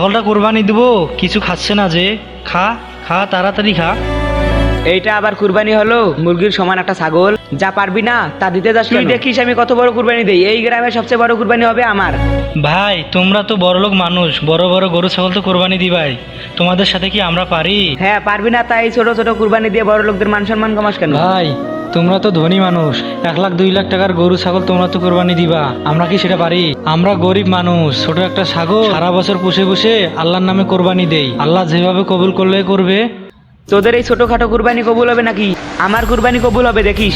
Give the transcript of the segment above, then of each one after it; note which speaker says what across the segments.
Speaker 1: ছাগলটা কুরবানি দিব, কিছু খাচ্ছে না যে। খা খা, তাড়াতাড়ি খা।
Speaker 2: এইটা আবার কুরবানি হলো? মুরগির সমান একটা ছাগল, যা পারবি না তা দিতে যাস? তুই দেখিস আমি কত বড় কুরবানি দেই, এই গ্রামের সবচেয়ে বড় কুরবানি হবে আমার।
Speaker 1: ভাই তোমরা তো বড়লোক মানুষ, বড় বড় গরু ছাগল তো কোরবানি দিবাই, তোমাদের সাথে কি আমরা পারি?
Speaker 2: হ্যাঁ পারবি না, তাই ছোট ছোট কুরবানি দিয়ে বড় লোকদের মান সম্মান কমাস কেন?
Speaker 1: ভাই তোমরা তো ধনী মানুষ, 1 লাখ 2 লাখ টাকার গরু ছাগল তোমরা তো কোরবানি দিবা, আমরা কি সেটা পারি? আমরা গরিব মানুষ, ছোট একটা ছাগল সারা বছর পুষে পুষে আল্লাহর নামে কোরবানি দেই, আল্লাহ যেভাবে কবুল করলে করবে।
Speaker 2: তোদের এই ছোটখাটো কুরবানি কবুল হবে নাকি? আমার কুরবানি কবুল হবে, দেখিস।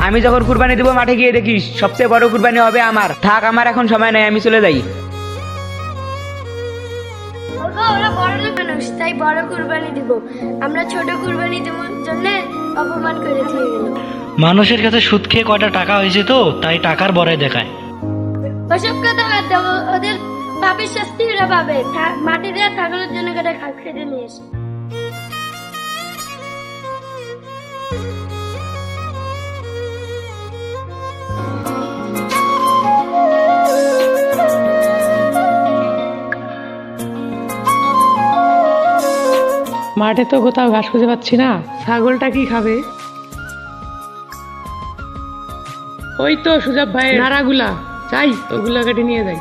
Speaker 2: আমি যখন কুরবানি দিব মাঠে গিয়ে দেখিস, সবচেয়ে বড় কুরবানি হবে আমার। থাক, আমার এখন সময় নাই, আমি চলে যাই।
Speaker 3: ওরা বড় লোক মানুষ, তাই বড় কুরবানি দিব। আমরা ছোট কুরবানি দেওয়ার জন্য অপমান করে দিয়ে গেল।
Speaker 1: মানুষের কাছে সুদ খেয়ে কয়টা টাকা হয়েছে তো, তাই টাকার বড়াই দেখায়।
Speaker 3: ওসব কথা বাদ দাও, ওদের পাপের শাস্তি ওরা পাবে। মাটি দেওয়া ছাগলের জন্য কেটে খাল খেতে নিয়ে এসে।
Speaker 4: মাঠে তো কোথাও ঘাস খুঁজে পাচ্ছি না, ছাগলটা কি খাবে? ওই তো সুজাব ভাইয়ের নাড়াগুলা, যাই ওগুলা কেটে নিয়ে যাই।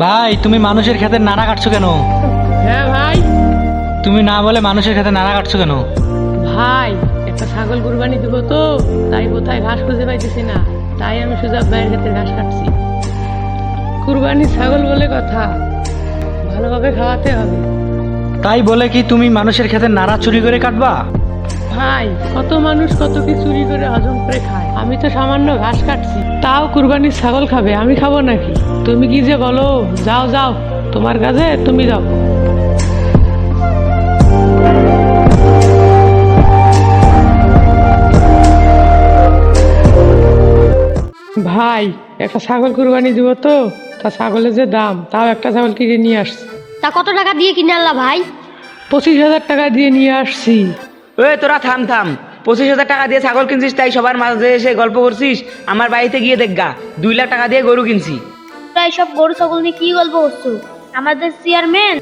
Speaker 1: ভাই তুমি মানুষের ক্ষেতের নাড়া কাটছো কেন?
Speaker 4: হ্যাঁ ভাই।
Speaker 1: তুমি না বলে মানুষের ক্ষেতে নাড়া কাটছো কেন?
Speaker 4: ভাই একটা ছাগল কুরবানি দিব তো, তাই কোথায় ঘাস খুঁজে পাইতেছি না, তাই আমি সুজাব ভাইয়ের ক্ষেত্রে ঘাস কাটছি। কুরবানি ছাগল বলে কথা, ভালোভাবে খাওয়াতে হবে।
Speaker 1: তাই বলে কি তুমি মানুষের ক্ষেতের নাড়া চুরি করে কাটবা?
Speaker 4: ভাই কত মানুষ কত কি চুরি করে হজম করে খায়, আমি তো সামান্য ঘাস কাটছি, তাও কুরবানির ছাগল খাবে, আমি খাবো নাকি? তুমি কি যে বলো, যাও যাও তোমার কাজে তুমি যাও। ভাই একটা ছাগল কুরবানি দিব তো, তা ছাগলের যে দাম, তাও একটা ছাগল কিনে নিয়ে আসছি।
Speaker 3: তা কত টাকা দিয়ে কিনে আনলা ভাই?
Speaker 4: 25,000 টাকা দিয়ে নিয়ে আসছি।
Speaker 2: ওই তোরা থাম থাম, 25,000 টাকা দিয়ে ছাগল কিনছিস তাই সবার মাঝে এসে গল্প করছিস? আমার বাড়িতে গিয়ে দেখগা, 2 লাখ টাকা দিয়ে গরু কিনছি।
Speaker 3: তোরা এইসব গরু ছাগল নিয়ে কি গল্প করছো? আমাদের চেয়ারম্যান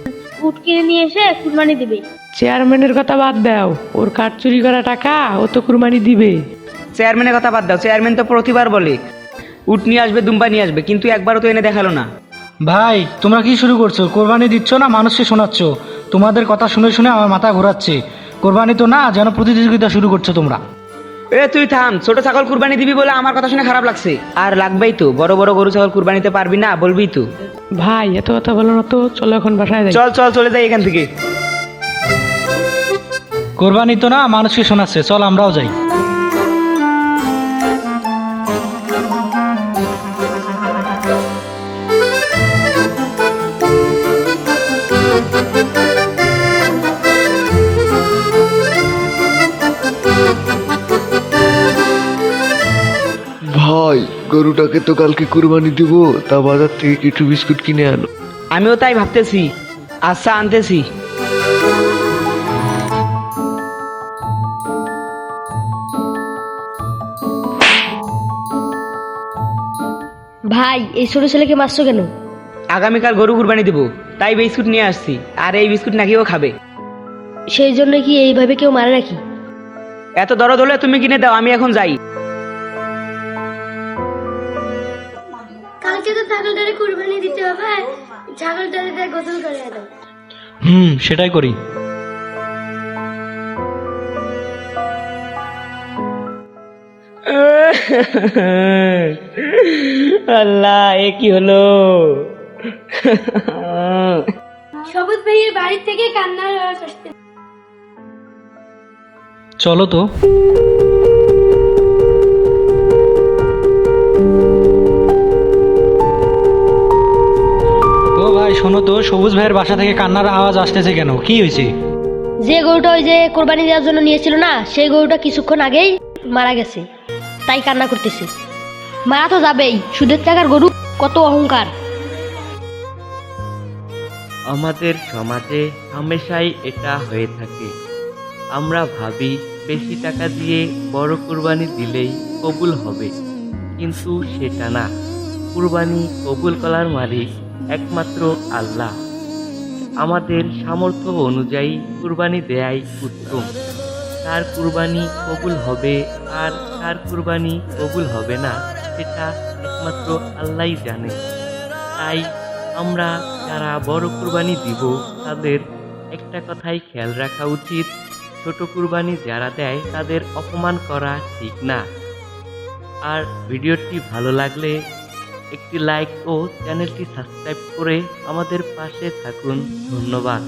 Speaker 3: উট কিনে নিয়ে এসে কুরবানি দিবে।
Speaker 4: চেয়ারম্যানের কথা বাদ দাও, ওর কাঠ চুরি করা টাকা ও তো কুরবানি দিবে।
Speaker 2: চেয়ারম্যানের কথা বাদ দাও, চেয়ারম্যান তো প্রতিবার বলে উট নিয়ে আসবে, দুম্বা নিয়ে আসবে, কিন্তু একবারও তো এনে দেখালো না।
Speaker 1: ভাই তোমরা কি শুরু করছো? কোরবানি দিচ্ছ না মানুষকে শোনাচ্ছ? তোমাদের কথা শুনে শুনে আমার মাথা ঘোরাচ্ছে। কোরবানি তো না, যেন প্রতিযোগিতা শুরু করছো তোমরা।
Speaker 2: এ তুই থাম, ছোট ছাগল কুরবানি দিবি বলে আমার কথা শুনে খারাপ লাগছে। আর লাগবেই তো, বড় বড় গরু ছাগল কুরবানিতে পারবি না বলবি তো।
Speaker 4: ভাই এত কথা বলো না তো, চলো এখন বাসায় যাই।
Speaker 2: চল চল চলে যাই এখান থেকে।
Speaker 1: কোরবানি তো না, মানুষকে শোনাচ্ছে, চল আমরাও যাই।
Speaker 5: ভাই গরুটাকে তো কালকে কুরবানি দিব, তা বাজার থেকে কিছু বিস্কুট কিনে আনো।
Speaker 2: আমিও তাই ভাবতেছি, আচ্ছা আনতেছি।
Speaker 3: ভাই এই ছোট ছেলেকে মারছো কেন?
Speaker 2: আগামীকাল গরু কুরবানি দিব, তাই বিস্কুট নিয়ে আসছি, আর এই বিস্কুট নাকি ও খাবে।
Speaker 3: সেই জন্য কি এইভাবে কেউ মারে নাকি?
Speaker 2: এত দরদ হলে তুমি কিনে দাও, আমি এখন যাই।
Speaker 3: কালকে তো ছাগলটারে কুরবানি দিতে হবে, ছাগলটারে গোসল করে দাও।
Speaker 1: সেটাই করি।
Speaker 2: আল্লাহ, এ কি হলো?
Speaker 3: সবুজ ভাইয়ের বাড়ি থেকে কান্নার আওয়াজ আসছে।
Speaker 1: চলো তো। ও ভাই শোনো তো, সবুজ ভাইয়ের বাসা থেকে কান্নার আওয়াজ আসতেছে কেন? কি হয়েছে?
Speaker 6: যে গরুটা ওই যে কোরবানি দেওয়ার জন্য নিয়েছিল না, সেই গরুটা কিছুক্ষণ আগেই মারা গেছে, তাই কান্না করতেছে। মারা তো যাবেই, সুদের টাকার গরু, কত অহংকার।
Speaker 7: আমাদের সমাজে হামেশাই এটা হয়ে থাকে। আমরা ভাবি বেশি টাকা দিয়ে বড় কুরবানি দিলেই কবুল হবে, কিন্তু সেটা না। কুরবানি কবুল করার মালিক একমাত্র আল্লাহ। আমাদের সামর্থ্য অনুযায়ী কুরবানি দেয়াই উত্তম। কার কুরবানি কবুল হবে আর কার কুরবানি কবুল হবে না, সেটা একমাত্র আল্লাহই জানে। তাই আমরা যারা বড় কুরবানি দিব তাদের একটা কথাই খেয়াল রাখা উচিত, ছোট কুরবানি যারা দেয় তাদের অপমান করা ঠিক না। আর ভিডিওটি ভালো লাগলে একটি লাইক ও চ্যানেলটি সাবস্ক্রাইব করে আমাদের পাশে থাকুন। ধন্যবাদ।